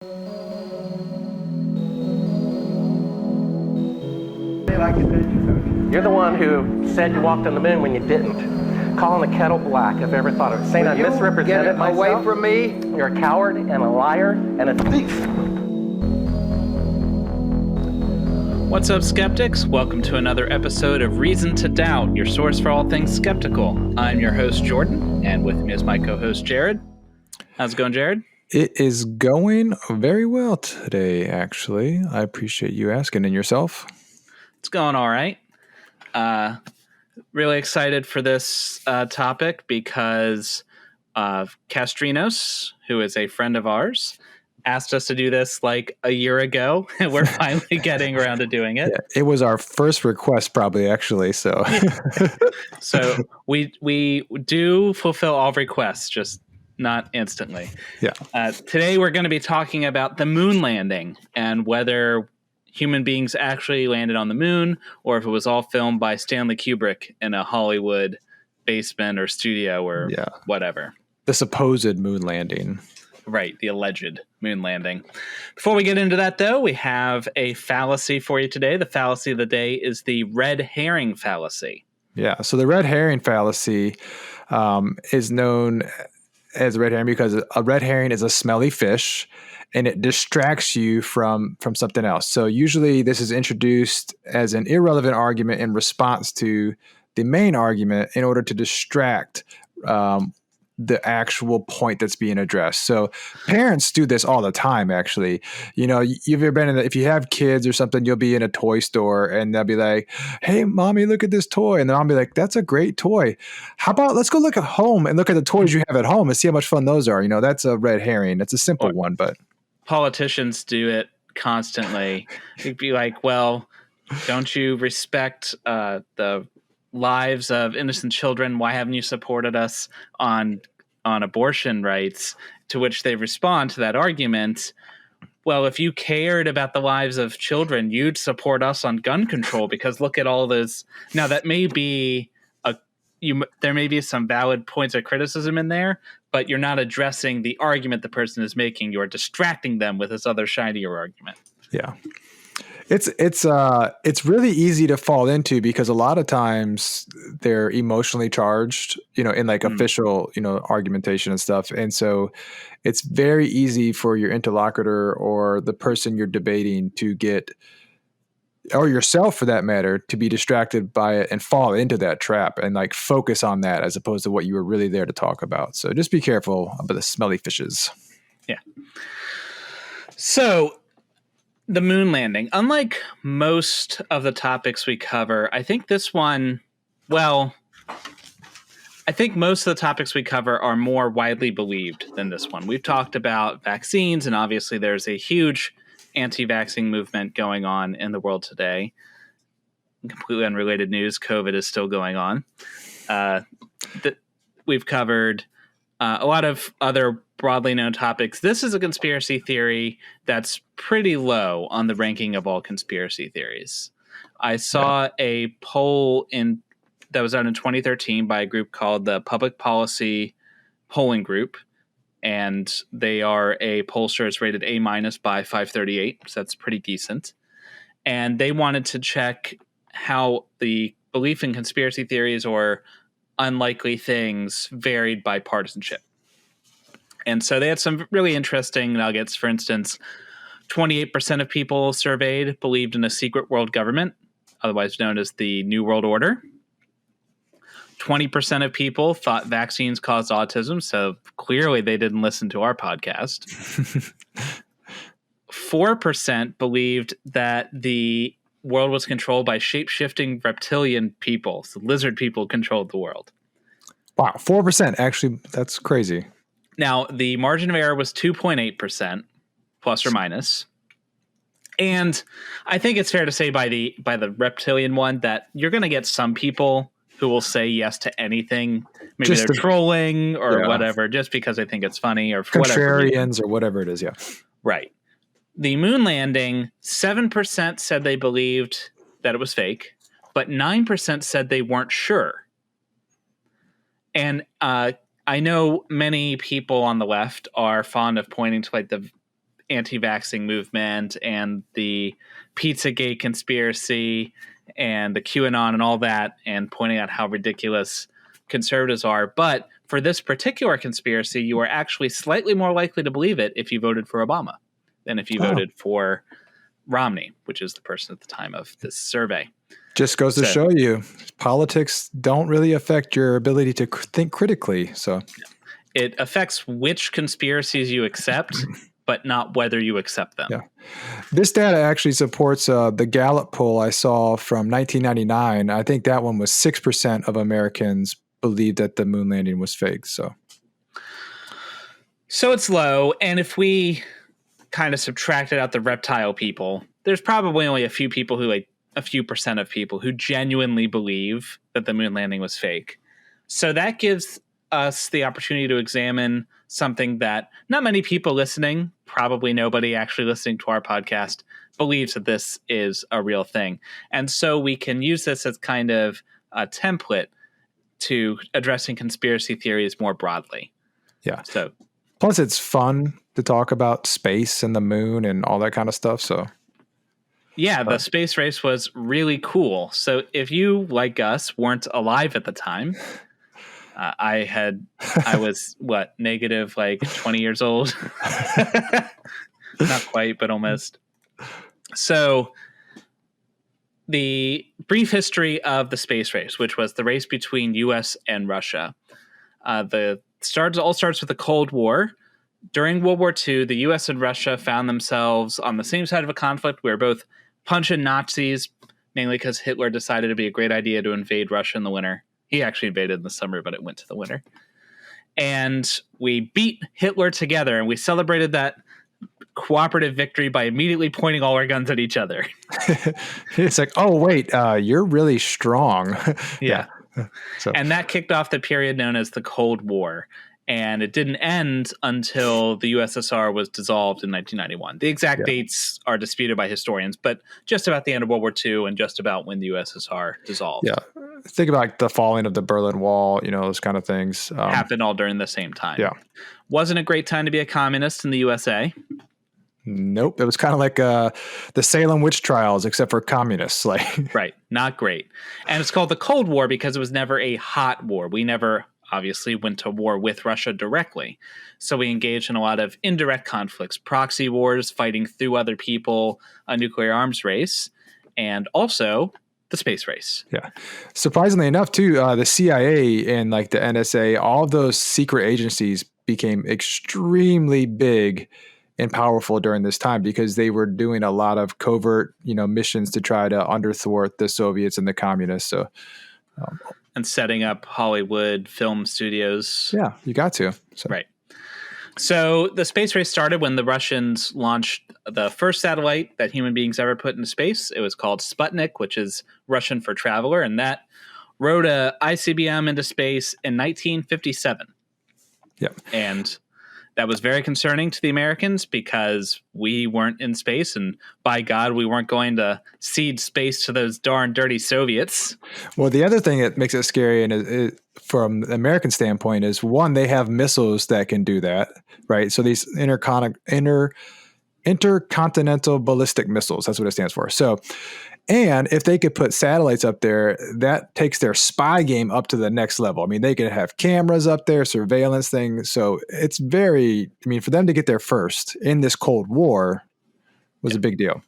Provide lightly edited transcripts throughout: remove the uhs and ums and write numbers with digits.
You're the one who said you walked on the moon when you didn't. Calling the kettle black, if ever thought of it. Saying I misrepresented myself. Away from me. You're a coward and a liar and a thief. What's up, skeptics? Welcome to another episode of Reason to Doubt, your source for all things skeptical. I'm your host, Jordan, and with me is my co-host, Jared. How's it going, Jared? It is going very well today, actually. I appreciate you asking. And yourself? It's going all right. Really excited for this topic because Castrinos, who is a friend of ours, asked us to do this like a year ago, and we're finally getting around to doing it. Yeah, it was our first request, probably, actually. So, so we do fulfill all requests, just not instantly. Yeah. Today we're going to be talking about the moon landing and whether human beings actually landed on the moon, or if it was all filmed by Stanley Kubrick in a Hollywood basement or studio or whatever. The supposed moon landing. Right, the alleged moon landing. Before we get into that, though, we have a fallacy for you today. The fallacy of the day is the Red Herring Fallacy. Yeah, so the Red Herring Fallacy is known as a red herring because a red herring is a smelly fish, and it distracts you from something else. So usually this is introduced as an irrelevant argument in response to the main argument in order to distract the actual point that's being addressed. So parents do this all the time, actually. You know, you've ever been if you have kids or something, you'll be in a toy store and they'll be like, "Hey, mommy, look at this toy." And then I'll be like, "That's a great toy. How about let's go look at home and look at the toys you have at home and see how much fun those are." You know, that's a red herring. That's a simple one, but politicians do it constantly. It'd be like, well, don't you respect the lives of innocent children? Why haven't you supported us on abortion rights? To which they respond to that argument, well, if you cared about the lives of children, you'd support us on gun control, because look at all this. Now, that may be there may be some valid points of criticism in there, but you're not addressing the argument the person is making. You're distracting them with this other shinier argument. Yeah. It's really easy to fall into because a lot of times they're emotionally charged, you know, in like official, you know, argumentation and stuff. And so it's very easy for your interlocutor or the person you're debating to get, or yourself for that matter, to be distracted by it and fall into that trap and like focus on that as opposed to what you were really there to talk about. So just be careful about the smelly fishes. Yeah. So the moon landing, unlike most of the topics we cover, I think this one, well, I think most of the topics we cover are more widely believed than this one. We've talked about vaccines, and obviously there's a huge anti-vaccine movement going on in the world today. Completely unrelated news, COVID is still going on. We've covered a lot of other broadly known topics. This is a conspiracy theory that's pretty low on the ranking of all conspiracy theories. I saw a poll that was done in 2013 by a group called the Public Policy Polling Group, and they are a pollster that's rated A- by 538, so that's pretty decent. And they wanted to check how the belief in conspiracy theories or unlikely things varied by partisanship. And so they had some really interesting nuggets. For instance, 28% of people surveyed believed in a secret world government, otherwise known as the New World Order. 20% of people thought vaccines caused autism, so clearly they didn't listen to our podcast. 4% believed that the world was controlled by shape-shifting reptilian people. So lizard people controlled the world. Wow, 4%. Actually, that's crazy. Now, the margin of error was 2.8%, plus or minus. And I think it's fair to say by the reptilian one that you're going to get some people who will say yes to anything. Maybe they're trolling or whatever, just because they think it's funny or contrarians or whatever it is. Yeah. Right. The moon landing, 7% said they believed that it was fake, but 9% said they weren't sure. And I know many people on the left are fond of pointing to like the anti-vaxxing movement and the Pizzagate conspiracy and the QAnon and all that, and pointing out how ridiculous conservatives are. But for this particular conspiracy, you are actually slightly more likely to believe it if you voted for Obama than if you voted for Romney, which is the person at the time of this survey. Just goes to show you, politics don't really affect your ability to think critically. So it affects which conspiracies you accept, but not whether you accept them. Yeah. This data actually supports the Gallup poll I saw from 1999. I think that one was 6% of Americans believed that the moon landing was fake. So it's low. And if we kind of subtracted out the reptile people, there's probably only a few percent of people who genuinely believe that the moon landing was fake. So that gives us the opportunity to examine something that not many people listening, probably nobody actually listening to our podcast, believes that this is a real thing. And so we can use this as kind of a template to addressing conspiracy theories more broadly. Yeah. So plus it's fun to talk about space and the moon and all that kind of stuff. So yeah, the space race was really cool. So if you, like us, weren't alive at the time, I was negative 20 years old. Not quite, but almost. So the brief history of the space race, which was the race between US and Russia. All starts with the Cold War. During World War II, the US and Russia found themselves on the same side of a conflict. We were both punching Nazis, mainly because Hitler decided it'd be a great idea to invade Russia in the winter. He actually invaded in the summer, but it went to the winter. And we beat Hitler together, and we celebrated that cooperative victory by immediately pointing all our guns at each other. It's like, oh, wait, you're really strong. Yeah. So. And that kicked off the period known as the Cold War. And it didn't end until the USSR was dissolved in 1991. The exact dates are disputed by historians, but just about the end of World War II and just about when the USSR dissolved. Yeah. Think about the falling of the Berlin Wall, those kind of things. Happened all during the same time. Yeah. Wasn't a great time to be a communist in the USA. Nope. It was kind of like the Salem witch trials, except for communists. Right. Not great. And it's called the Cold War because it was never a hot war. We never obviously went to war with Russia directly. So we engaged in a lot of indirect conflicts, proxy wars, fighting through other people, a nuclear arms race, and also the space race. Yeah. Surprisingly enough, too, the CIA and the NSA, all of those secret agencies became extremely big and powerful during this time because they were doing a lot of covert, missions to try to underthwart the Soviets and the communists. So, and setting up Hollywood film studios. Yeah, you got to. So. Right. So the space race started when the Russians launched the first satellite that human beings ever put into space. It was called Sputnik, which is Russian for traveler. And that rode a ICBM into space in 1957. Yep. And that was very concerning to the Americans because we weren't in space, and by God, we weren't going to cede space to those darn dirty Soviets. Well, the other thing that makes it scary, and from the American standpoint, is one, they have missiles that can do that, right? So these intercontinental ballistic missiles, that's what it stands for. So, and if they could put satellites up there, that takes their spy game up to the next level. I mean, they could have cameras up there, surveillance things. So it's for them to get there first in this Cold War was a big deal.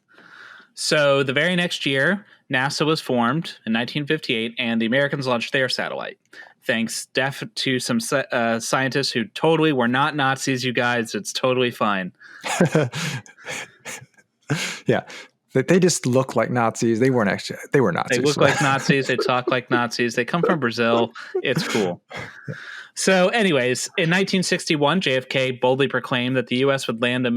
So the very next year, NASA was formed in 1958, and the Americans launched their satellite. Thanks to some scientists who totally were not Nazis, you guys. It's totally fine. Yeah. They just look like Nazis. They were Nazis. They look like Nazis. They talk like Nazis. They come from Brazil. It's cool. So anyways, in 1961, JFK boldly proclaimed that the U.S. would land a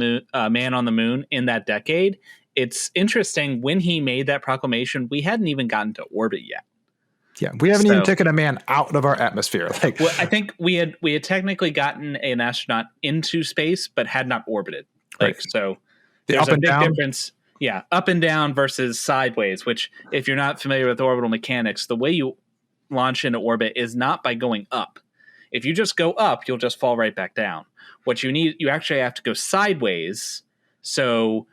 man on the moon in that decade. It's interesting, when he made that proclamation, we hadn't even gotten to orbit yet. Yeah, we haven't even taken a man out of our atmosphere. Well, I think we had technically gotten an astronaut into space, but had not orbited. Right. So there's a big difference. Yeah, up and down versus sideways, which if you're not familiar with orbital mechanics, the way you launch into orbit is not by going up. If you just go up, you'll just fall right back down. What you need, you actually have to go sideways So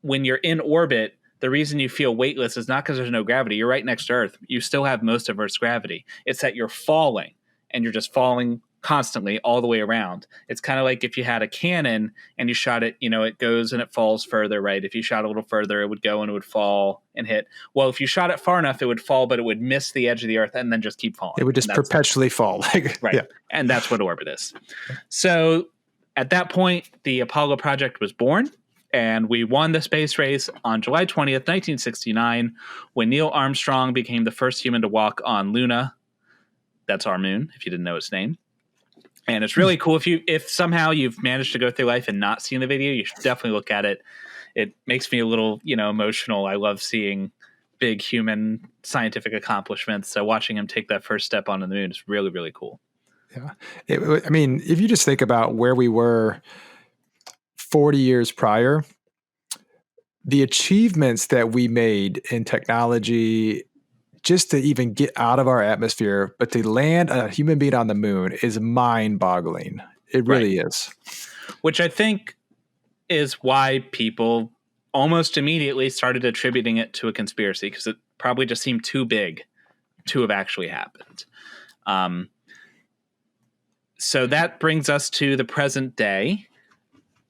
when you're in orbit, the reason you feel weightless is not because there's no gravity. You're right next to Earth. You still have most of Earth's gravity. It's that you're falling, and you're just falling constantly all the way around. It's kind of like if you had a cannon and you shot it, it goes and it falls further, right? If you shot a little further, it would go and it would fall and hit. Well, if you shot it far enough, it would fall, but it would miss the edge of the Earth and then just keep falling. It would just perpetually fall. Right. Yeah. And that's what orbit is. So at that point, the Apollo project was born, and we won the space race on July 20th, 1969, when Neil Armstrong became the first human to walk on Luna. That's our moon, if you didn't know its name. And it's really cool. If somehow you've managed to go through life and not seen the video, you should definitely look at it. It makes me a little, emotional. I love seeing big human scientific accomplishments. So watching him take that first step onto the moon is really, really cool. Yeah. If you just think about where we were 40 years prior, the achievements that we made in technology just to even get out of our atmosphere, but to land a human being on the moon is mind-boggling. It really is. Which I think is why people almost immediately started attributing it to a conspiracy, because it probably just seemed too big to have actually happened. So that brings us to the present day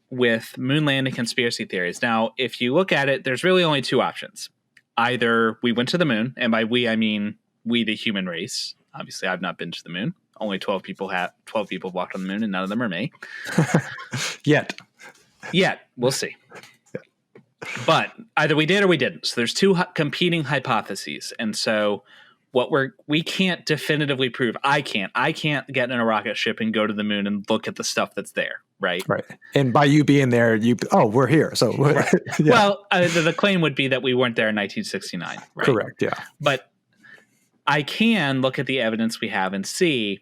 with moon landing conspiracy theories. Now, if you look at it, there's really only two options. Either we went to the moon, and by we, I mean we, the human race. Obviously, I've not been to the moon. Only 12 people walked on the moon, and none of them are me. Yet. We'll see. But either we did or we didn't. So there's two competing hypotheses. And so what we can't definitively prove, I can't get in a rocket ship and go to the moon and look at the stuff that's there. Right. And by you being there, we're here. So, right. Yeah. Well, the claim would be that we weren't there in 1969. Right? Correct. Yeah. But I can look at the evidence we have and see,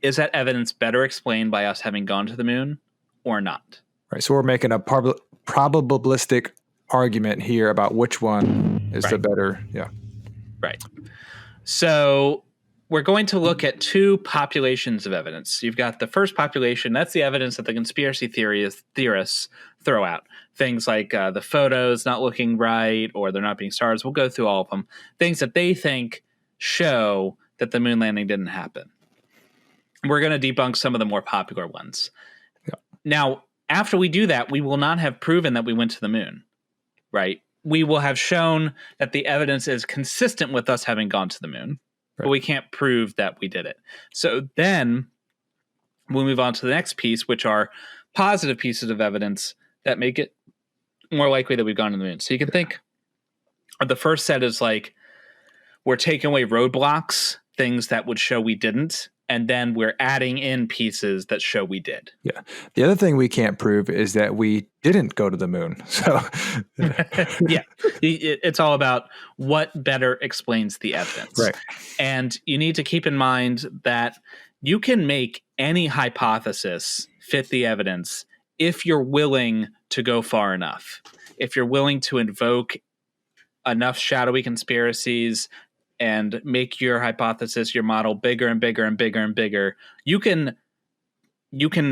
is that evidence better explained by us having gone to the moon or not? Right. So we're making a probabilistic argument here about which one is the better. Yeah. Right. So we're going to look at two populations of evidence. You've got the first population. That's the evidence that the conspiracy theorists throw out. Things like the photos not looking right, or they're not being stars. We'll go through all of them. Things that they think show that the moon landing didn't happen. We're going to debunk some of the more popular ones. Yeah. Now, after we do that, we will not have proven that we went to the moon, right? We will have shown that the evidence is consistent with us having gone to the moon. But we can't prove that we did it. So then we'll move on to the next piece, which are positive pieces of evidence that make it more likely that we've gone to the moon. So you can think the first set is like we're taking away roadblocks, things that would show we didn't, and then we're adding in pieces that show we did. Yeah. The other thing we can't prove is that we didn't go to the moon. So yeah, it's all about what better explains the evidence. Right. And you need to keep in mind that you can make any hypothesis fit the evidence if you're willing to go far enough. If you're willing to invoke enough shadowy conspiracies and make your hypothesis, your model bigger and bigger and bigger and bigger, you can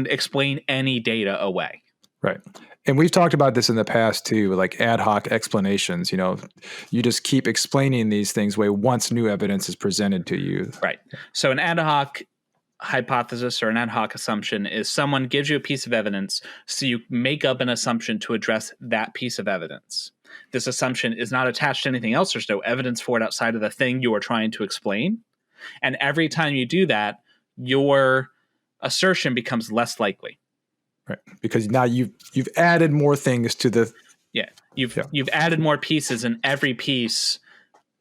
explain any data away. Right. And we've talked about this in the past too, like ad hoc explanations. You just keep explaining these things way once new evidence is presented to you. Right. So an ad hoc hypothesis or an ad hoc assumption is someone gives you a piece of evidence, so you make up an assumption to address that piece of evidence. This assumption is not attached to anything else. There's no evidence for it outside of the thing you are trying to explain. And every time you do that, your assertion becomes less likely. Right. Because now you've added more things to the... Yeah. You've added more pieces, and every piece,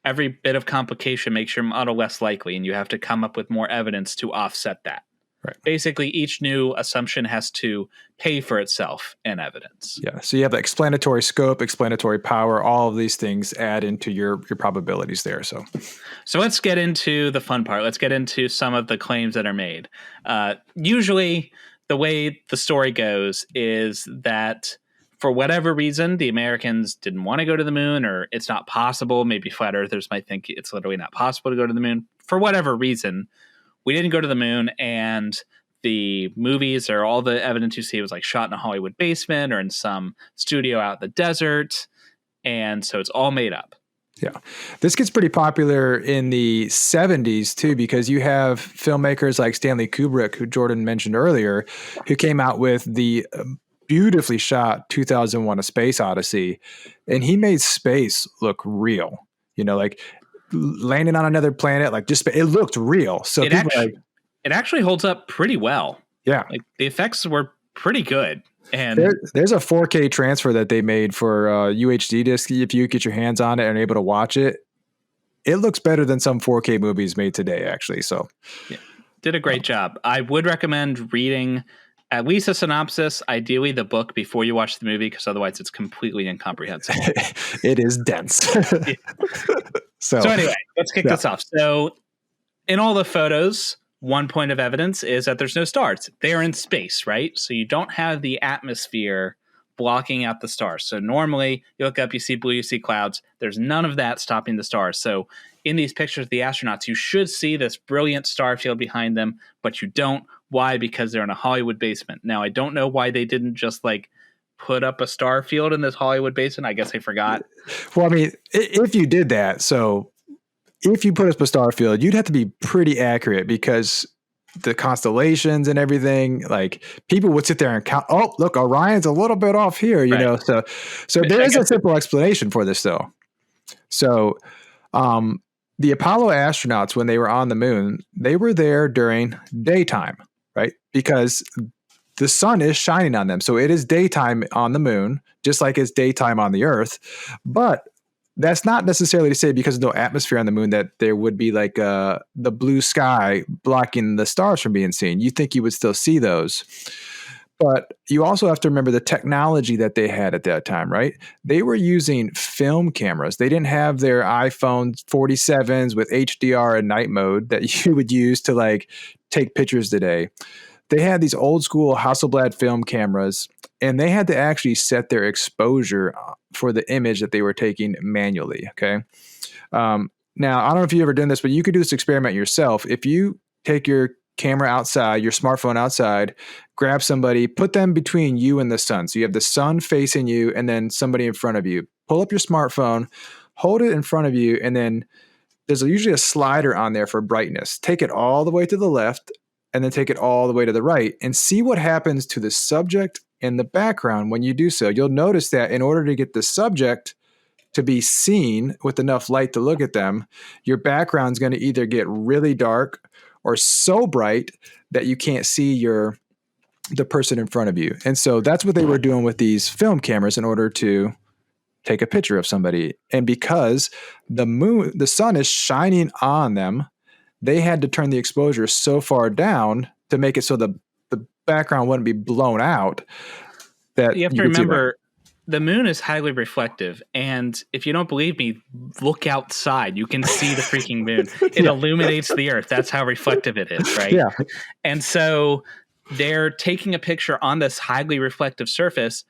every bit of complication makes your model less likely, and you have to come up with more evidence to offset that. Right. Basically, each new assumption has to pay for itself in evidence. Yeah. So you have the explanatory scope, explanatory power, all of these things add into your probabilities there. So let's get into the fun part. Let's get into some of the claims that are made. Usually, the way the story goes is that for whatever reason, the Americans didn't want to go to the moon, or it's not possible. Maybe flat earthers might think it's literally not possible to go to the moon. For whatever reason, we didn't go to the moon, and the movies or all the evidence you see was like shot in a Hollywood basement or in some studio out in the desert. And so it's all made up. Yeah. This gets pretty popular in the 70s too, because you have filmmakers like Stanley Kubrick, who Jordan mentioned earlier, who came out with the beautifully shot 2001: A Space Odyssey, and he made space look real. You know, like landing on another planet, like just it looked real. So it actually holds up pretty well. Yeah, like the effects were pretty good. And there's a 4K transfer that they made for UHD disc. If you get your hands on it and are able to watch it, it looks better than some 4K movies made today, actually. So, yeah, did a great job. I would recommend reading at least a synopsis, ideally the book, before you watch the movie, because otherwise it's completely incomprehensible. It is dense. Yeah. So anyway, let's kick this off. So in all the photos, one point of evidence is that there's no stars. They're in space, right? So you don't have the atmosphere blocking out the stars. So normally you look up, you see blue, you see clouds. There's none of that stopping the stars. So in these pictures of the astronauts, you should see this brilliant star field behind them, but you don't. Why? Because they're in a Hollywood basement. Now, I don't know why they didn't just like put up a star field in this Hollywood basement. I guess they forgot. Well, I mean, if you did that, so if you put up a star field, you'd have to be pretty accurate, because the constellations and everything, like people would sit there and count, oh, look, Orion's a little bit off here, you know? So there is a simple explanation for this though. So, the Apollo astronauts, when they were on the moon, they were there during daytime, right? Because the sun is shining on them. So it is daytime on the moon, just like it's daytime on the Earth. But that's not necessarily to say, because of no atmosphere on the moon, that there would be like the blue sky blocking the stars from being seen. You think you would still see those. But you also have to remember the technology that they had at that time, right? They were using film cameras. They didn't have their iPhone 47s with HDR and night mode that you would use to like take pictures today. They had these old school Hasselblad film cameras, and they had to actually set their exposure for the image that they were taking manually. Okay. Now, I don't know if you've ever done this, but you could do this experiment yourself. If you take your camera outside, your smartphone outside, grab somebody, put them between you and the sun. So you have the sun facing you and then somebody in front of you. Pull up your smartphone, hold it in front of you, and then there's usually a slider on there for brightness. Take it all the way to the left and then take it all the way to the right, and see what happens to the subject in the background when you do so. You'll notice that in order to get the subject to be seen with enough light to look at them, your background's going to either get really dark or so bright that you can't see the person in front of you. And so that's what they were doing with these film cameras in order to take a picture of somebody. And because the sun is shining on them, they had to turn the exposure so far down to make it so the background wouldn't be blown out. That you have to remember, the moon is highly reflective, and if you don't believe me, look outside. You can see the freaking moon. It illuminates the Earth. That's how reflective it is, right? Yeah. And so they're taking a picture on this highly reflective surface,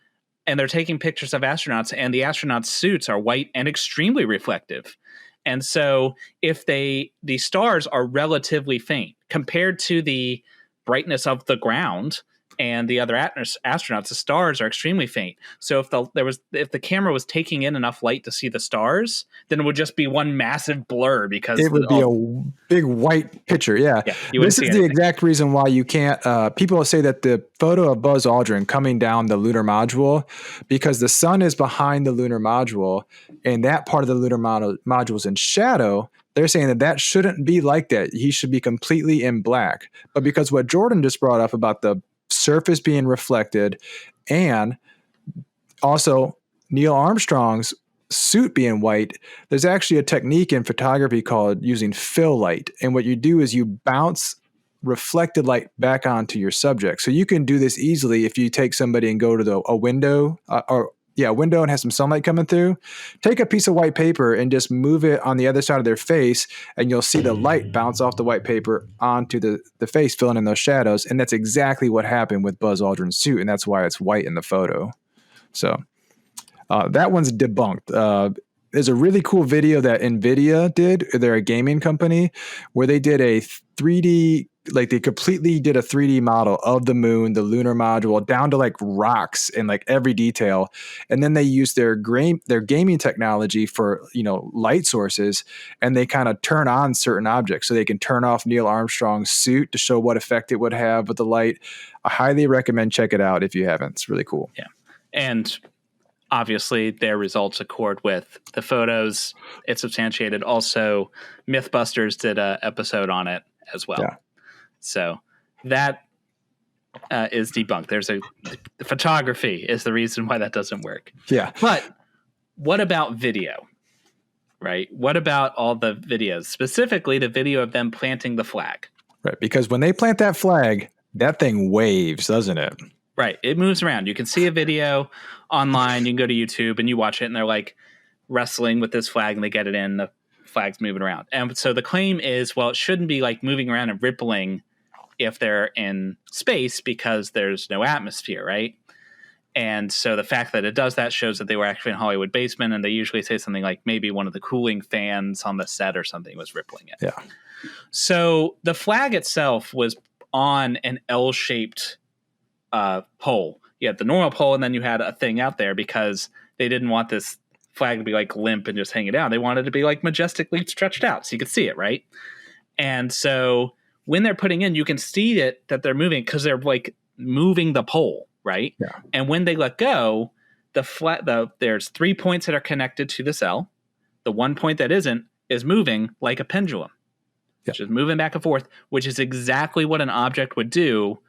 and they're taking pictures of astronauts, and the astronauts' suits are white and extremely reflective. And so if the stars are relatively faint compared to the brightness of the ground and the other astronauts, the stars are extremely faint. So if the camera was taking in enough light to see the stars, then it would just be one massive blur, because it would be a big white picture. Yeah. This is the exact reason why you can't, people say that the photo of Buzz Aldrin coming down the lunar module, because the sun is behind the lunar module and that part of the lunar module is in shadow. They're saying that shouldn't be like that. He should be completely in black. But because what Jordan just brought up about the surface being reflected, and also Neil Armstrong's suit being white, there's actually a technique in photography called using fill light. And what you do is you bounce reflected light back onto your subject. So you can do this easily if you take somebody and go to a window a window and has some sunlight coming through. Take a piece of white paper and just move it on the other side of their face, and you'll see the light bounce off the white paper onto the face, filling in those shadows. And that's exactly what happened with Buzz Aldrin's suit, and that's why it's white in the photo. So that one's debunked. There's a really cool video that NVIDIA did. They're a gaming company where they did a 3D like they completely did a 3D model of the moon, the lunar module, down to like rocks and like every detail. And then they used their gaming technology for, light sources, and they kind of turn on certain objects. So they can turn off Neil Armstrong's suit to show what effect it would have with the light. I highly recommend check it out if you haven't. It's really cool. Yeah. And obviously their results accord with the photos. It's substantiated. Also, Mythbusters did an episode on it as well. Yeah. So that is debunked. The photography is the reason why that doesn't work. Yeah. But what about video? Right? What about all the videos, specifically the video of them planting the flag? Right. Because when they plant that flag, that thing waves, doesn't it? Right. It moves around. You can see a video online. You can go to YouTube and you watch it, and they're like wrestling with this flag, and they get it in. The flag's moving around. And so the claim is, well, it shouldn't be like moving around and rippling if they're in space because there's no atmosphere, right? And so the fact that it does that shows that they were actually in Hollywood basement, and they usually say something like maybe one of the cooling fans on the set or something was rippling it. Yeah. So the flag itself was on an L-shaped pole. You had the normal pole, and then you had a thing out there because they didn't want this flag to be like limp and just hanging down. They wanted it to be like majestically stretched out so you could see it, right? And so when they're putting in, you can see it that they're moving because they're like moving the pole, right? Yeah. And when they let go, there's 3 points that are connected to this L. The one point that isn't is moving like a pendulum, which is moving back and forth, which is exactly what an object would do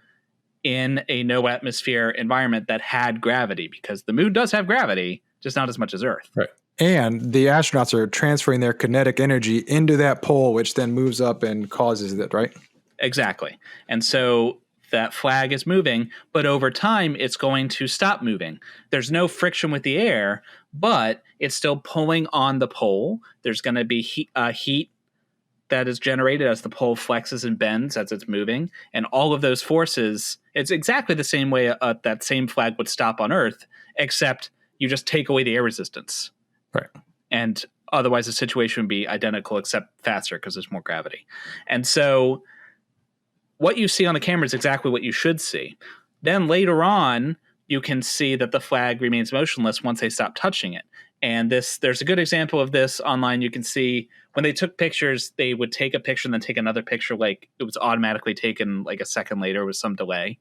in a no atmosphere environment that had gravity, because the moon does have gravity, just not as much as Earth. Right. And the astronauts are transferring their kinetic energy into that pole, which then moves up and causes it, right? Exactly. And so that flag is moving, but over time it's going to stop moving. There's no friction with the air, but it's still pulling on the pole. There's going to be heat that is generated as the pole flexes and bends as it's moving. And all of those forces, it's exactly the same way that same flag would stop on Earth, except you just take away the air resistance. Right. And otherwise the situation would be identical, except faster because there's more gravity. And so what you see on the camera is exactly what you should see. Then later on, you can see that the flag remains motionless once they stop touching it. And there's a good example of this online. You can see when they took pictures, they would take a picture and then take another picture, like it was automatically taken like a second later with some delay.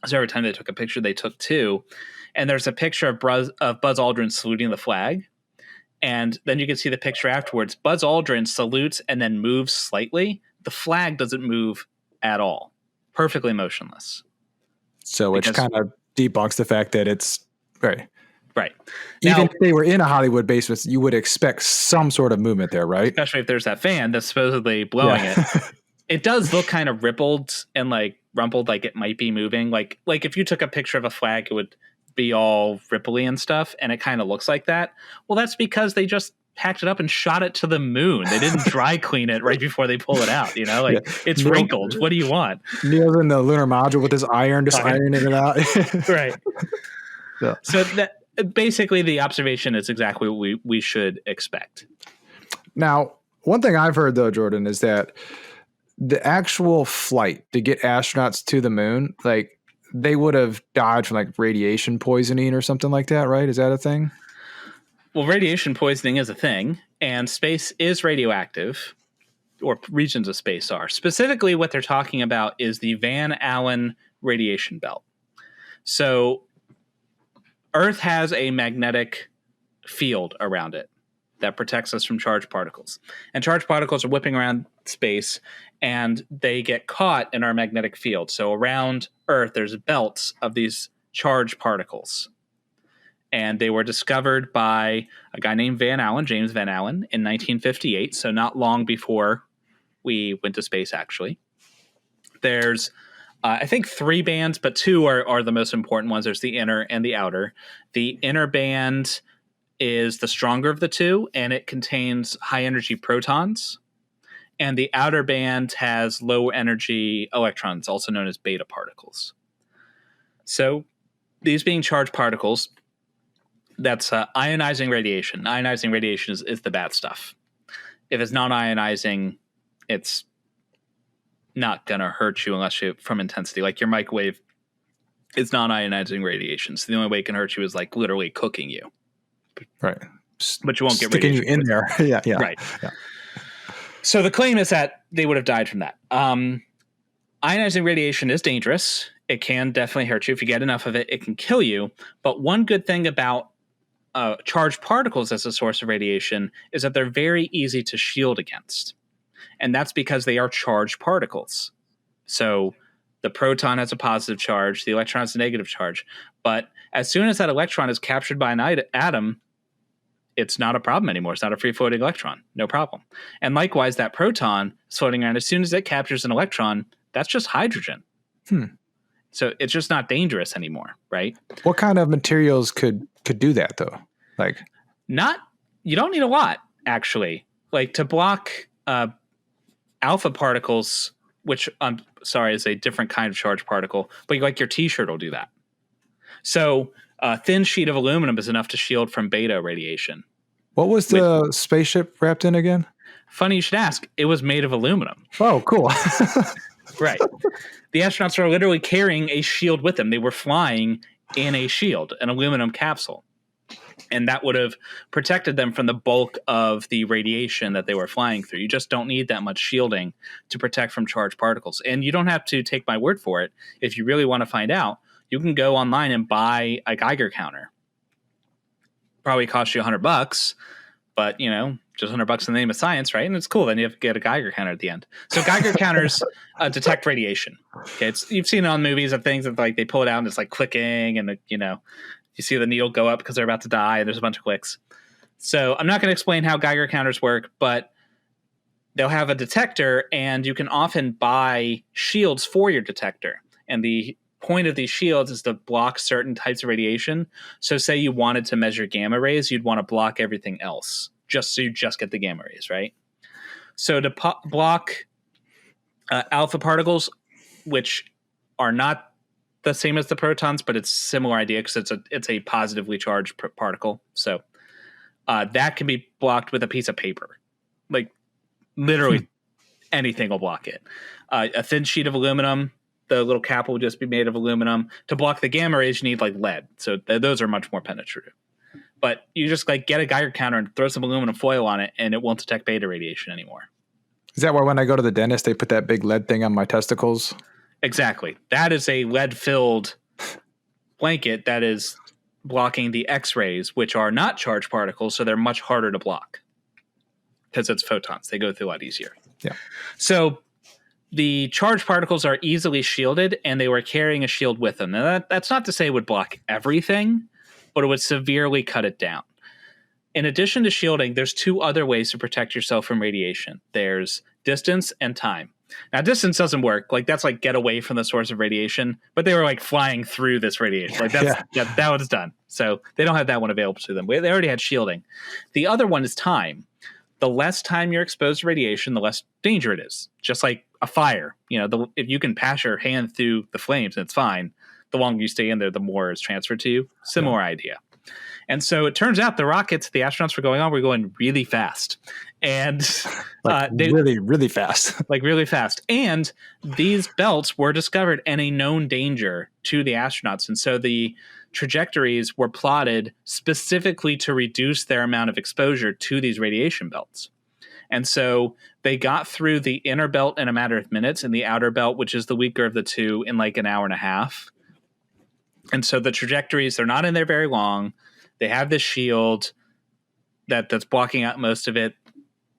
So every time they took a picture, they took two. And there's a picture of Buzz Aldrin saluting the flag. And then you can see the picture afterwards. Buzz Aldrin salutes and then moves slightly. The flag doesn't move at all. Perfectly motionless. So which kind of debunks the fact that it's right. Right. Even if they were in a Hollywood basement, you would expect some sort of movement there, right? Especially if there's that fan that's supposedly blowing it. It does look kind of rippled and like rumpled, like it might be moving. Like if you took a picture of a flag, it would be all ripply and stuff, and it kind of looks like that. Well, that's because they just packed it up and shot it to the moon. They didn't dry clean it right before they pull it out. It's wrinkled. What do you want? Neil's in the lunar module with his iron, just ironing it out. Right. Yeah. So that basically the observation is exactly what we should expect. Now, one thing I've heard though, Jordan, is that the actual flight to get astronauts to the moon, like they would have died from like radiation poisoning or something like that, right? Is that a thing? Well, radiation poisoning is a thing, and space is radioactive, or regions of space are. Specifically, what they're talking about is the Van Allen radiation belt. So Earth has a magnetic field around it that protects us from charged particles. And charged particles are whipping around space, and they get caught in our magnetic field. So around Earth, there's belts of these charged particles. And they were discovered by a guy named Van Allen, James Van Allen, in 1958, so not long before we went to space, actually. There's, I think, 3 bands, but 2 are the most important ones. There's the inner and the outer. The inner band is the stronger of the 2, and it contains high-energy protons. And the outer band has low-energy electrons, also known as beta particles. So these being charged particles, that's ionizing radiation. Ionizing radiation is the bad stuff. If it's non-ionizing, it's not going to hurt you unless you from intensity. Like your microwave is non-ionizing radiation. So the only way it can hurt you is like literally cooking you. Right. But you won't get sticking you radiation in there. Yeah. Yeah. Right. Yeah. So the claim is that they would have died from that. Ionizing radiation is dangerous. It can definitely hurt you. If you get enough of it, it can kill you. But one good thing about charged particles as a source of radiation is that they're very easy to shield against. And that's because they are charged particles. So the proton has a positive charge, the electron has a negative charge. But as soon as that electron is captured by an atom, it's not a problem anymore. It's not a free-floating electron. No problem. And likewise, that proton is floating around. As soon as it captures an electron, that's just hydrogen. So it's just not dangerous anymore, right? What kind of materials could do that, though? Like, you don't need a lot, actually. Like to block alpha particles, which I'm sorry is a different kind of charged particle, but like your T-shirt will do that. So a thin sheet of aluminum is enough to shield from beta radiation. What was the spaceship wrapped in again? Funny you should ask. It was made of aluminum. Oh, cool. Right. The astronauts were literally carrying a shield with them. They were flying in a shield, an aluminum capsule. And that would have protected them from the bulk of the radiation that they were flying through. You just don't need that much shielding to protect from charged particles. And you don't have to take my word for it. If you really want to find out, you can go online and buy a Geiger counter. Probably cost you $100, but just $100 in the name of science, right? And it's cool. Then you have to get a Geiger counter at the end. So Geiger counters detect radiation. Okay, you've seen it on movies of things that like they pull it out and it's like clicking, and you see the needle go up because they're about to die, and there's a bunch of clicks. So I'm not going to explain how Geiger counters work, but they'll have a detector, and you can often buy shields for your detector. And the point of these shields is to block certain types of radiation. So say you wanted to measure gamma rays, you'd want to block everything else, just so you just get the gamma rays, right? So to block alpha particles, which are not the same as the protons, but it's a similar idea because it's a positively charged particle. So that can be blocked with a piece of paper. Like literally anything will block it. A thin sheet of aluminum, the little cap will just be made of aluminum. To block the gamma rays, you need like lead. So those are much more penetrative. But you just like get a Geiger counter and throw some aluminum foil on it, and it won't detect beta radiation anymore. Is that why when I go to the dentist, they put that big lead thing on my testicles? Exactly. That is a lead-filled blanket that is blocking the X-rays, which are not charged particles, so they're much harder to block because it's photons. They go through a lot easier. Yeah. So the charged particles are easily shielded, and they were carrying a shield with them. Now, that's not to say it would block everything, but it would severely cut it down. In addition to shielding, there's two other ways to protect yourself from radiation. There's distance and time. Now, distance doesn't work. Like that's like get away from the source of radiation, but they were like flying through this radiation. Like that one's done. So they don't have that one available to them. They already had shielding. The other one is time. The less time you're exposed to radiation, the less danger it is. Just like a fire. If you can pass your hand through the flames, it's fine. The longer you stay in there, the more is transferred to you. Similar idea. And so it turns out the rockets the astronauts were going on were going really fast. And really, really fast. Like really fast. And these belts were discovered and a known danger to the astronauts. And so the trajectories were plotted specifically to reduce their amount of exposure to these radiation belts. And so they got through the inner belt in a matter of minutes, and the outer belt, which is the weaker of the two, in like an hour and a half. And so the trajectories, they're not in there very long. They have this shield that's blocking out most of it.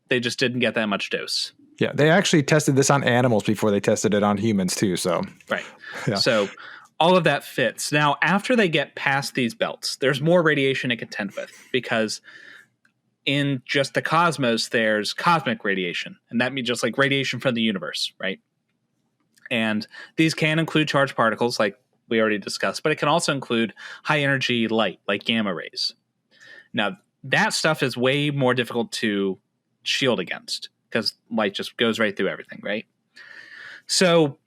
They just didn't get that much dose. Yeah, they actually tested this on animals before they tested it on humans too. So right. Yeah. So all of that fits. Now, after they get past these belts, there's more radiation to contend with because in just the cosmos, there's cosmic radiation. And that means just like radiation from the universe, right? And these can include charged particles like we already discussed, but it can also include high energy light like gamma rays. Now, that stuff is way more difficult to shield against because light just goes right through everything, right? So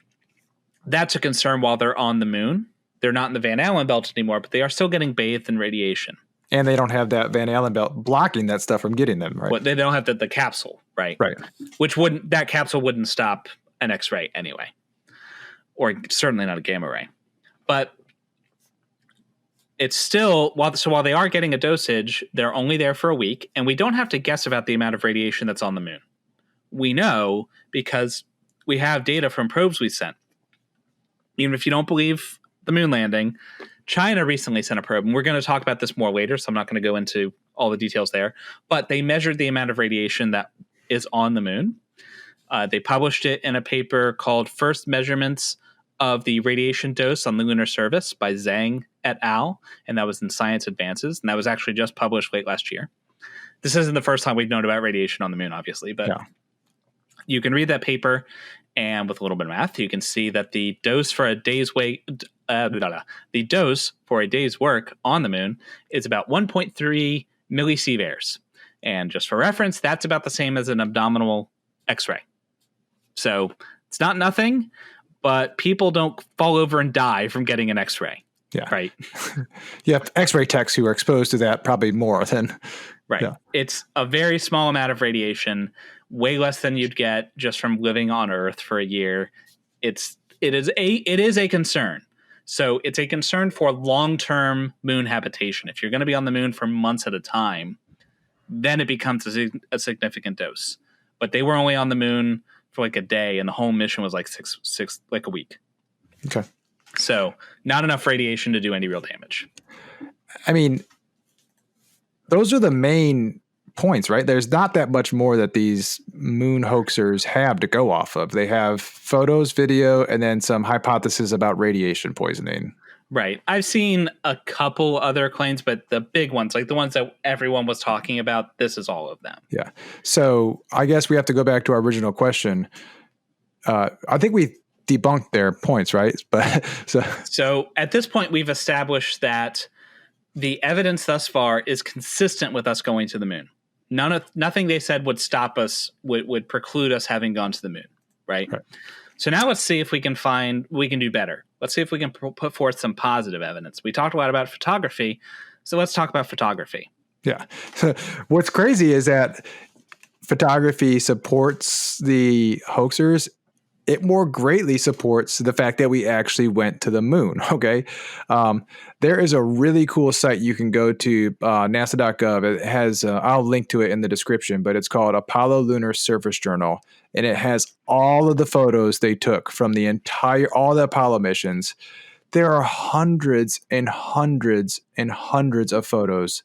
that's a concern while they're on the moon. They're not in the Van Allen belt anymore, but they are still getting bathed in radiation. And they don't have that Van Allen belt blocking that stuff from getting them, right? Well, they don't have the capsule, right? Right. That capsule wouldn't stop an X-ray anyway, or certainly not a gamma ray. But it's still, while they are getting a dosage, they're only there for a week, and we don't have to guess about the amount of radiation that's on the moon. We know because we have data from probes we sent. Even if you don't believe the moon landing, China recently sent a probe, and we're going to talk about this more later, so I'm not going to go into all the details there, but they measured the amount of radiation that is on the moon. They published it in a paper called First Measurements of the Radiation Dose on the Lunar Surface by Zhang et al., and that was in Science Advances, and that was actually just published late last year. This isn't the first time we've known about radiation on the moon, obviously, but you can read that paper, and with a little bit of math, you can see that the dose for a day's work on the moon is about 1.3 millisieverts. And just for reference, that's about the same as an abdominal X-ray. So it's not nothing, but people don't fall over and die from getting an X-ray. Yeah. Right. X-ray techs who are exposed to that probably more than. Right. Yeah. It's a very small amount of radiation, way less than you'd get just from living on Earth for a year. It is a concern. So it's a concern for long-term moon habitation. If you're going to be on the moon for months at a time, then it becomes a significant dose. But they were only on the moon for like a day, and the whole mission was like a week. Okay. So not enough radiation to do any real damage. I mean, those are the main points, right? There's not that much more that these moon hoaxers have to go off of. They have photos, video, and then some hypothesis about radiation poisoning. Right. I've seen a couple other claims, but the big ones, like the ones that everyone was talking about, this is all of them. Yeah. So I guess we have to go back to our original question. I think we debunked their points, right? But so at this point, we've established that the evidence thus far is consistent with us going to the moon. Nothing they said would stop us, would preclude us having gone to the moon, right? So now let's see if we can do better. Let's see if we can put forth some positive evidence. We talked a lot about photography, so let's talk about photography. Yeah. What's crazy is that photography supports the hoaxers. It more greatly supports the fact that we actually went to the moon. Okay. There is a really cool site you can go to, nasa.gov. It has, I'll link to it in the description, but it's called Apollo Lunar Surface Journal. And it has all of the photos they took from all the Apollo missions. There are hundreds and hundreds and hundreds of photos.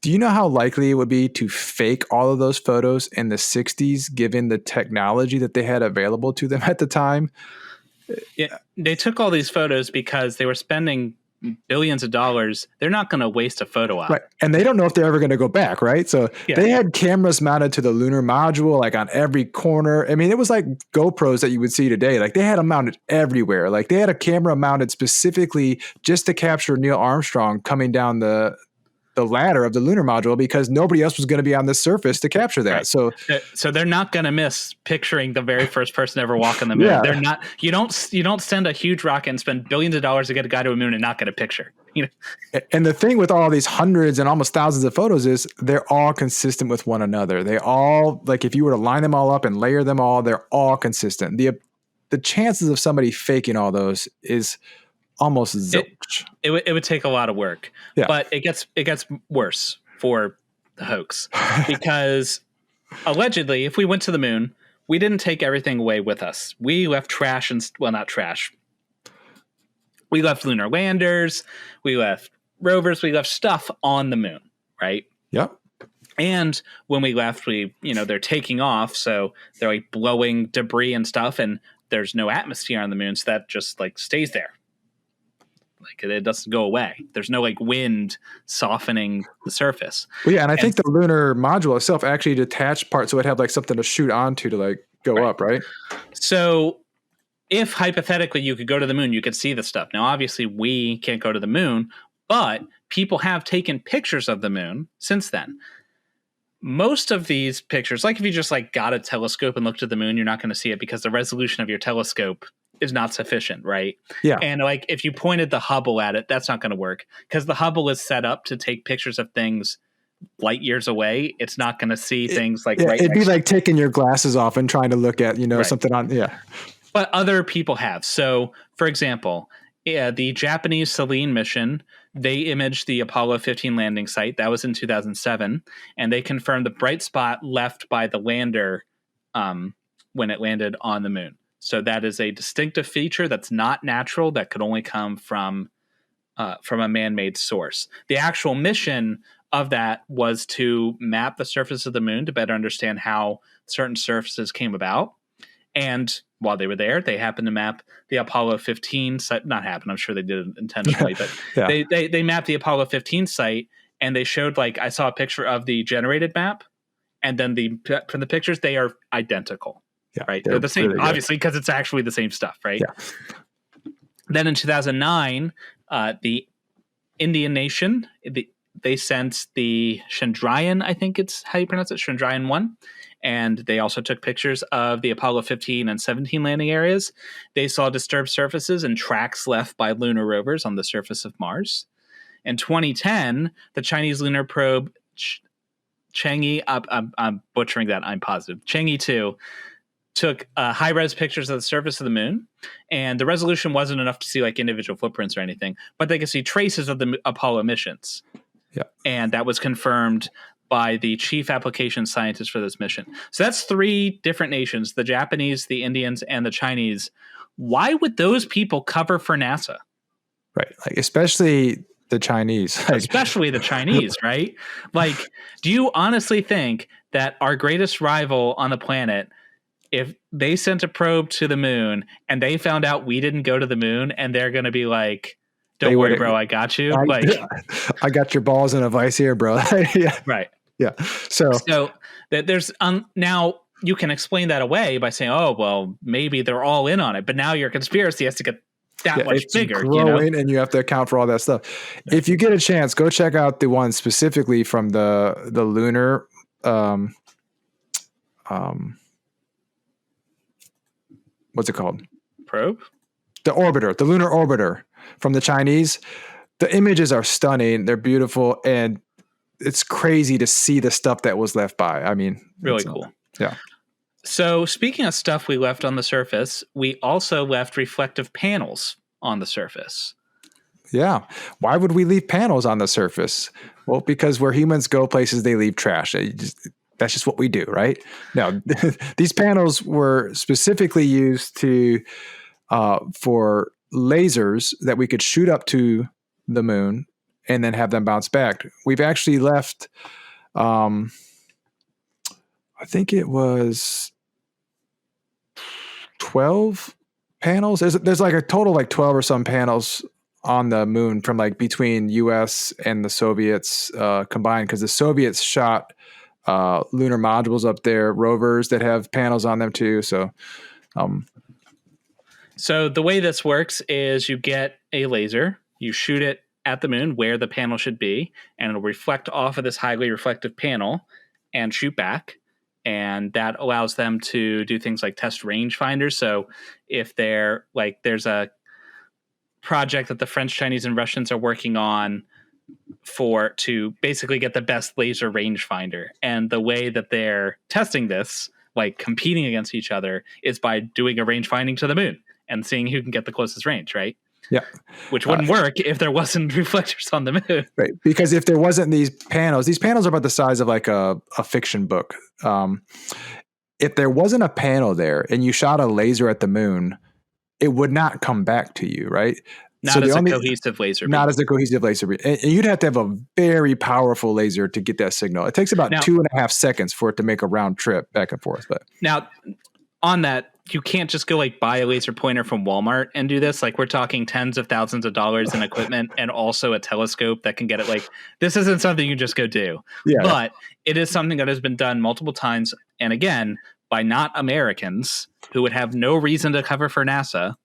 Do you know how likely it would be to fake all of those photos in the 60s, given the technology that they had available to them at the time? Yeah, they took all these photos because they were spending billions of dollars. They're not going to waste a photo op. Right. And they don't know if they're ever going to go back, right? So they had cameras mounted to the lunar module, like on every corner. I mean, it was like GoPros that you would see today. Like they had them mounted everywhere. Like they had a camera mounted specifically just to capture Neil Armstrong coming down the ladder of the lunar module because nobody else was going to be on the surface to capture that. Right. So they're not going to miss picturing the very first person to ever walk on the moon. Yeah. They're not. You don't send a huge rocket and spend billions of dollars to get a guy to a moon and not get a picture. You know. And the thing with all these hundreds and almost thousands of photos is they're all consistent with one another. They all, like if you were to line them all up and layer them all, they're all consistent. The chances of somebody faking all those is almost zilch. It would take a lot of work, but it gets worse for the hoax because allegedly, if we went to the moon, we didn't take everything away with us. We left trash not trash. We left lunar landers, we left rovers, we left stuff on the moon, right? Yep. And when we left, they're taking off, so they're like blowing debris and stuff, and there's no atmosphere on the moon, so that just like stays there. Like it doesn't go away. There's no like wind softening the surface. Well, yeah, and I think the lunar module itself actually detached parts, so it had like something to shoot onto to like go up, right? So if hypothetically you could go to the moon, you could see the stuff. Now, obviously, we can't go to the moon, but people have taken pictures of the moon since then. Most of these pictures, like if you just like got a telescope and looked at the moon, you're not going to see it because the resolution of your telescope is not sufficient, right? Yeah. And like if you pointed the Hubble at it, that's not going to work because the Hubble is set up to take pictures of things light years away, it's not going to see things like right it'd be next like taking your glasses off and trying to look at, Right. something on. Yeah. But other people have. So, for example, the Japanese Selene mission, they imaged the Apollo 15 landing site. That was in 2007. And they confirmed the bright spot left by the lander when it landed on the moon. So that is a distinctive feature that's not natural, that could only come from a man-made source. The actual mission of that was to map the surface of the moon to better understand how certain surfaces came about. And while they were there, they happened to map the Apollo 15 site. Not happened, I'm sure they did it intentionally, but Yeah. they mapped the Apollo 15 site, and they showed, like, I saw a picture of the generated map, and then from the pictures, they are identical. Yeah, right? They're the same, really good. obviously, because it's actually the same stuff, right? Yeah. Then in 2009, the Indian nation, they sent the Chandrayaan, I think it's how you pronounce it, Chandrayaan-1. And they also took pictures of the Apollo 15 and 17 landing areas. They saw disturbed surfaces and tracks left by lunar rovers on the surface of Mars. In 2010, the Chinese lunar probe Chang'e, I'm butchering that, I'm positive, Chang'e 2, took high-res pictures of the surface of the moon, and the resolution wasn't enough to see like individual footprints or anything, but they could see traces of the Apollo missions. Yeah. And that was confirmed by the chief application scientist for this mission. So that's 3 different nations, the Japanese, the Indians, and the Chinese. Why would those people cover for NASA? Right. Like, especially the Chinese. Especially the Chinese, right? Like, do you honestly think that our greatest rival on the planet, if they sent a probe to the moon and they found out we didn't go to the moon, and they're going to be like, don't worry, bro, I got you. I got your balls in a vice here, bro. Yeah. Right. Yeah. So there's now you can explain that away by saying, oh, well, maybe they're all in on it. But now your conspiracy has to get that much bigger. Growing, and you have to account for all that stuff. Yeah. If you get a chance, go check out the one specifically from the lunar what's it called? Probe? The orbiter, the lunar orbiter from the Chinese. The images are stunning. They're beautiful. And it's crazy to see the stuff that was left by. I mean, really cool. Yeah. So speaking of stuff we left on the surface, we also left reflective panels on the surface. Yeah. Why would we leave panels on the surface? Well, because where humans go places, they leave trash. That's just what we do, right? Now, these panels were specifically used for lasers that we could shoot up to the moon and then have them bounce back. We've actually left, I think it was 12 panels. There's like a total like 12 or some panels on the moon from like between US and the Soviets combined, because the Soviets shot lunar modules up there, rovers that have panels on them too. So the way this works is you get a laser, you shoot it at the moon where the panel should be, and it'll reflect off of this highly reflective panel and shoot back. And that allows them to do things like test rangefinders. So if there's a project that the French, Chinese, and Russians are working on to basically get the best laser rangefinder. And the way that they're testing this, like competing against each other, is by doing a rangefinding to the moon and seeing who can get the closest range, right? Yeah. Which wouldn't work if there wasn't reflectors on the moon. Right. Because if there wasn't these panels are about the size of like a fiction book. If there wasn't a panel there and you shot a laser at the moon, it would not come back to you, right? Not as a cohesive laser beam. Not as a cohesive laser beam. And you'd have to have a very powerful laser to get that signal. It takes about 2.5 seconds for it to make a round trip back and forth. But now, on that, you can't just go like buy a laser pointer from Walmart and do this. Like, we're talking tens of thousands of dollars in equipment and also a telescope that can get it. Like, this isn't something you just go do. Yeah. But it is something that has been done multiple times. And again, by not Americans who would have no reason to cover for NASA.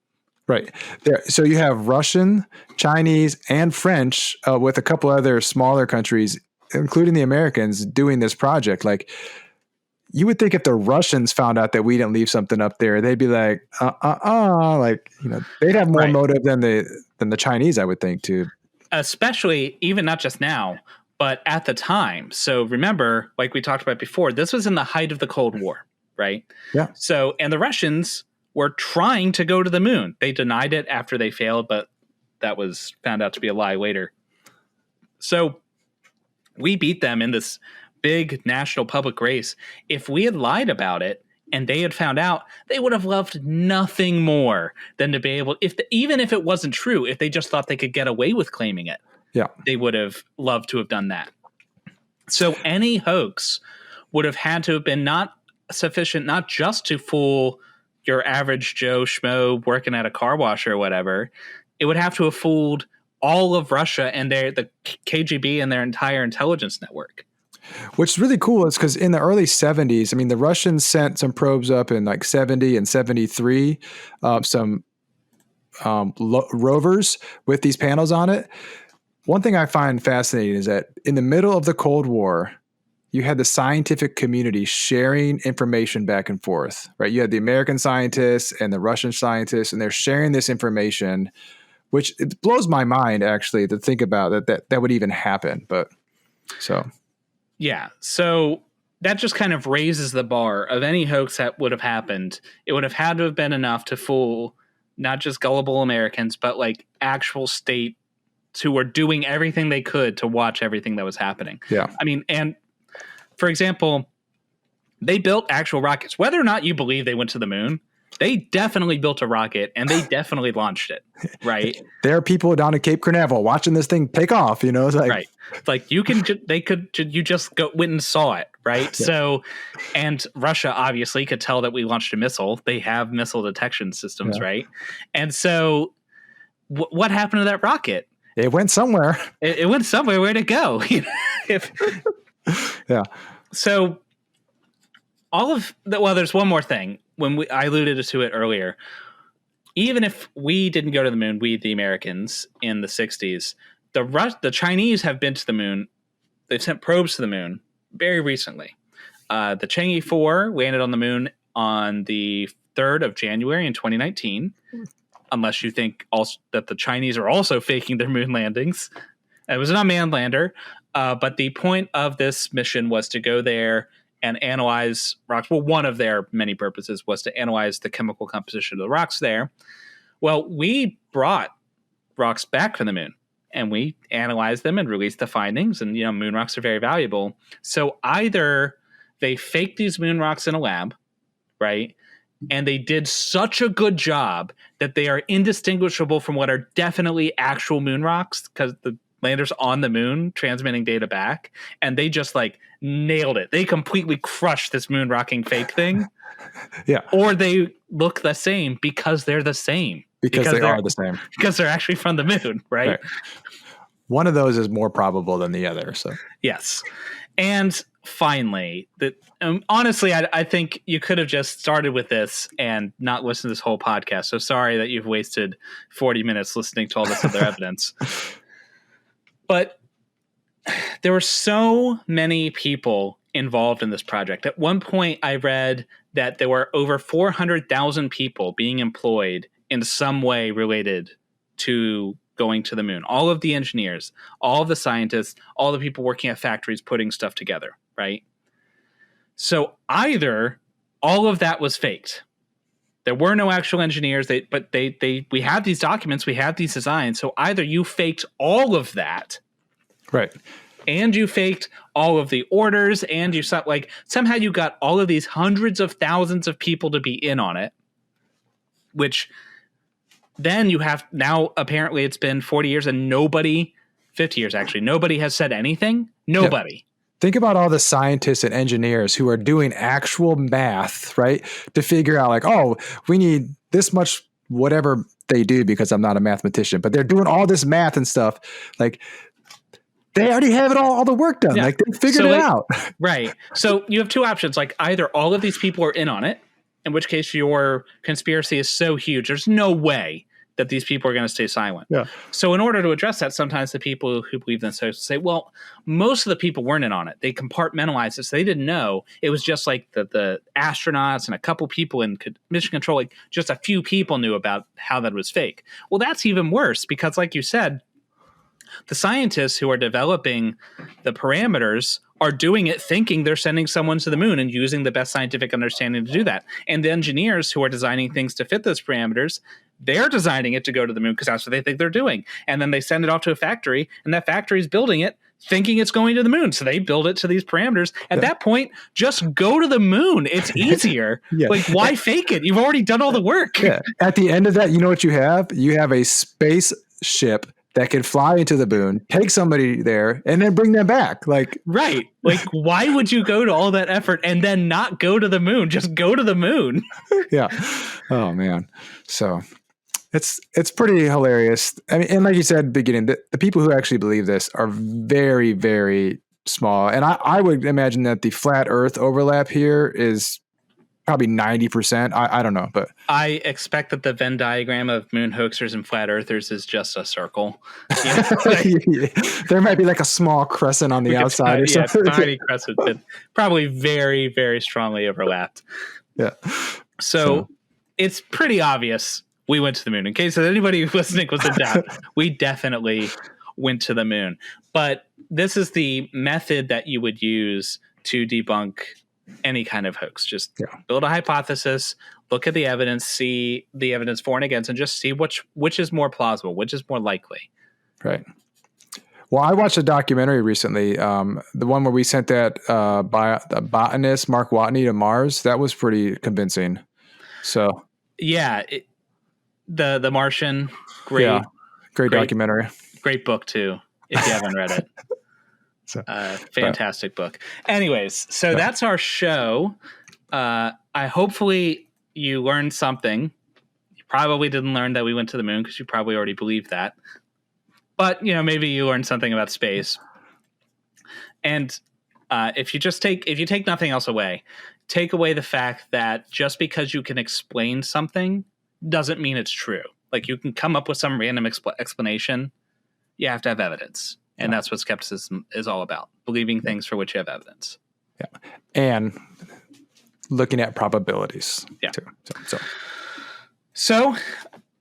Right. There. So you have Russian, Chinese, and French with a couple other smaller countries, including the Americans, doing this project. Like, you would think if the Russians found out that we didn't leave something up there, they'd be like, like, they'd have more motive than the Chinese, I would think, too. Especially, even not just now, But at the time, so remember, like we talked about before, this was in the height of the Cold War, right? Yeah. So, and the Russians were trying to go to the moon. They denied it after they failed, but that was found out to be a lie later. So we beat them in this big national public race. If we had lied about it and they had found out, they would have loved nothing more than to be able, even if it wasn't true, if they just thought they could get away with claiming it, they would have loved to have done that. So any hoax would have had to have been not sufficient, not just to fool your average Joe Schmo working at a car wash or whatever. It would have to have fooled all of Russia and the KGB and their entire intelligence network. Which is really cool is because in the early 70s, I mean, the Russians sent some probes up in like 70 and 73, some rovers with these panels on it. One thing I find fascinating is that in the middle of the Cold War, you had the scientific community sharing information back and forth, right? You had the American scientists and the Russian scientists, and they're sharing this information, which it blows my mind actually to think about that would even happen. But so. Yeah. So that just kind of raises the bar of any hoax that would have happened. It would have had to have been enough to fool not just gullible Americans, but like actual states who were doing everything they could to watch everything that was happening. Yeah. I mean, and for example, they built actual rockets. Whether or not you believe they went to the moon, they definitely built a rocket and they definitely launched it, right? There are people down at Cape Canaveral watching this thing take off, you know? It's like, right. Like you just went and saw it, right? Yeah. So, and Russia obviously could tell that we launched a missile. They have missile detection systems, right? And so what happened to that rocket? It went somewhere. It went somewhere. Where'd it go? Yeah. So there's one more thing. I alluded to it earlier. Even if we didn't go to the moon, we, the Americans, in the 60s, the Chinese have been to the moon. They've sent probes to the moon very recently. The Chang'e 4 landed on the moon on the 3rd of January in 2019. Unless you think also that the Chinese are also faking their moon landings. It was an unmanned lander. But the point of this mission was to go there and analyze rocks. Well, one of their many purposes was to analyze the chemical composition of the rocks there. Well, we brought rocks back from the moon and we analyzed them and released the findings. And, moon rocks are very valuable. So either they faked these moon rocks in a lab, right? And they did such a good job that they are indistinguishable from what are definitely actual moon rocks because the landers on the moon transmitting data back, and they just like nailed it. They completely crushed this moon rocking fake thing. Yeah. Or they look the same because they're the same. Because they are the same. Because they're actually from the moon, right? One of those is more probable than the other. So yes. And finally, honestly, I think you could have just started with this and not listened to this whole podcast. So sorry that you've wasted 40 minutes listening to all this other evidence. But there were so many people involved in this project. At one point, I read that there were over 400,000 people being employed in some way related to going to the moon. All of the engineers, all of the scientists, all the people working at factories putting stuff together, right? So either all of that was faked. There were no actual engineers, but we have these documents, we have these designs. So either you faked all of that, right, and you faked all of the orders, and you somehow you got all of these hundreds of thousands of people to be in on it, which then you have now apparently it's been 40 years and 50 years actually, nobody has said anything. Nobody. Yep. Think about all the scientists and engineers who are doing actual math, right? To figure out like, oh, we need this much, whatever they do, because I'm not a mathematician, but they're doing all this math and stuff. Like they already have it all the work done. Yeah. Like they figured it out. Right. So you have two options. Like either all of these people are in on it, in which case your conspiracy is so huge, there's no way that these people are going to stay silent. Yeah. So in order to address that, sometimes the people who believe in this say, well, most of the people weren't in on it. They compartmentalized it. So they didn't know. It was just like the astronauts and a couple people in mission control, like just a few people knew about how that was fake. Well, that's even worse because like you said, The scientists who are developing the parameters are doing it thinking they're sending someone to the moon and using the best scientific understanding to do that. And the engineers who are designing things to fit those parameters, they're designing it to go to the moon because that's what they think they're doing. And then they send it off to a factory, and that factory is building it thinking it's going to the moon. So they build it to these parameters. At that point, just go to the moon. It's easier. Like, why fake it? You've already done all the work. Yeah. At the end of that, you know what you have? You have a spaceship that can fly into the moon, take somebody there, and then bring them back. Like, right. Like, why would you go to all that effort and then not go to the moon? Just go to the moon. Yeah. Oh man. So it's pretty hilarious. I mean, and like you said at the beginning, the people who actually believe this are very, very small. And I would imagine that the flat Earth overlap here is probably 90%. I don't know, but I expect that the Venn diagram of moon hoaxers and flat earthers is just a circle. There might be like a small crescent on the outside or something. Tiny crescent, but probably very, very strongly overlapped. Yeah. So it's pretty obvious we went to the moon. In case anybody listening was in doubt, we definitely went to the moon. But this is the method that you would use to debunk any kind of hoax. Just build a hypothesis, look at the evidence, see the evidence for and against, and just see which is more plausible, which is more likely. Right. Well, I watched a documentary recently, the one where we sent that botanist Mark Watney to Mars. That was pretty convincing. So yeah, the Martian, great documentary, great book too, if you haven't read it. Fantastic book. Anyways, so that's our show. Hopefully you learned something. You probably didn't learn that we went to the moon because you probably already believed that. But maybe you learned something about space. And if you take nothing else away, take away the fact that just because you can explain something doesn't mean it's true. Like, you can come up with some random explanation. You have to have evidence. And that's what skepticism is all about. Believing things for which you have evidence. Yeah. And looking at probabilities. Yeah. Too. So,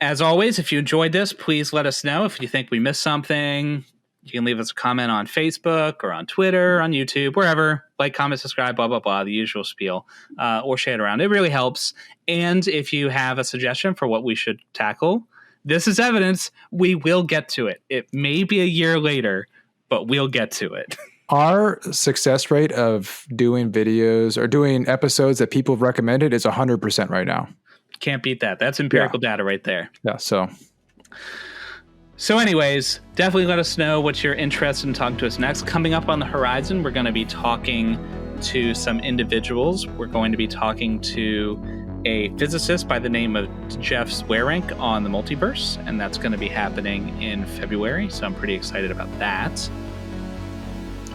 as always, if you enjoyed this, please let us know. If you think we missed something, you can leave us a comment on Facebook or on Twitter, on YouTube, wherever. Like, comment, subscribe, blah, blah, blah, the usual spiel. Or share it around. It really helps. And if you have a suggestion for what we should tackle, this is evidence. We will get to it. It may be a year later, but we'll get to it. Our success rate of doing videos or doing episodes that people have recommended is 100% right now. Can't beat that. That's empirical data right there. Yeah. So anyways, definitely let us know what you're interested in talking to us next. Coming up on the horizon, we're going to be talking to some individuals. We're going to be talking to a physicist by the name of Jeff Swearenk on the multiverse, and that's going to be happening in February, so I'm pretty excited about that.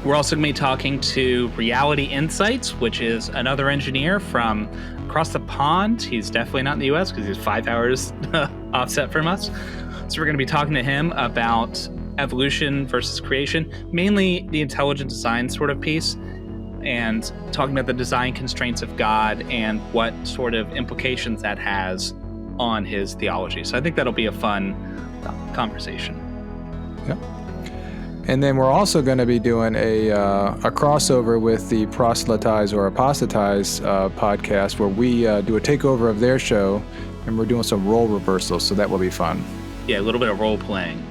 We're also going to be talking to Reality Insights, which is another engineer from across the pond. He's definitely not in the U.S. because he's 5 hours offset from us. So we're going to be talking to him about evolution versus creation, mainly the intelligent design sort of piece, and talking about the design constraints of God and what sort of implications that has on his theology. So I think that'll be a fun conversation. Yep. And then we're also going to be doing a crossover with the Proselytize or Apostatize podcast, where we do a takeover of their show, and we're doing some role reversals, so that will be fun. Yeah, a little bit of role playing.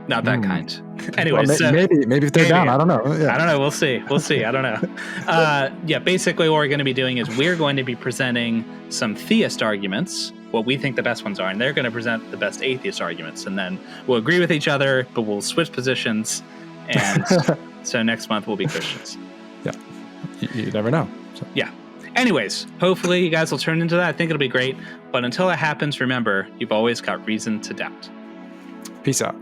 Not that kind. Anyway, well, maybe if they're down, I don't know. Yeah. I don't know. We'll see. I don't know. Basically what we're going to be doing is we're going to be presenting some theist arguments, what we think the best ones are, and they're going to present the best atheist arguments, and then we'll agree with each other, but we'll switch positions, and so next month we'll be Christians. Yeah. You never know. So. Yeah. Anyways, hopefully you guys will turn into that. I think it'll be great. But until that happens, remember, you've always got reason to doubt. Peace out.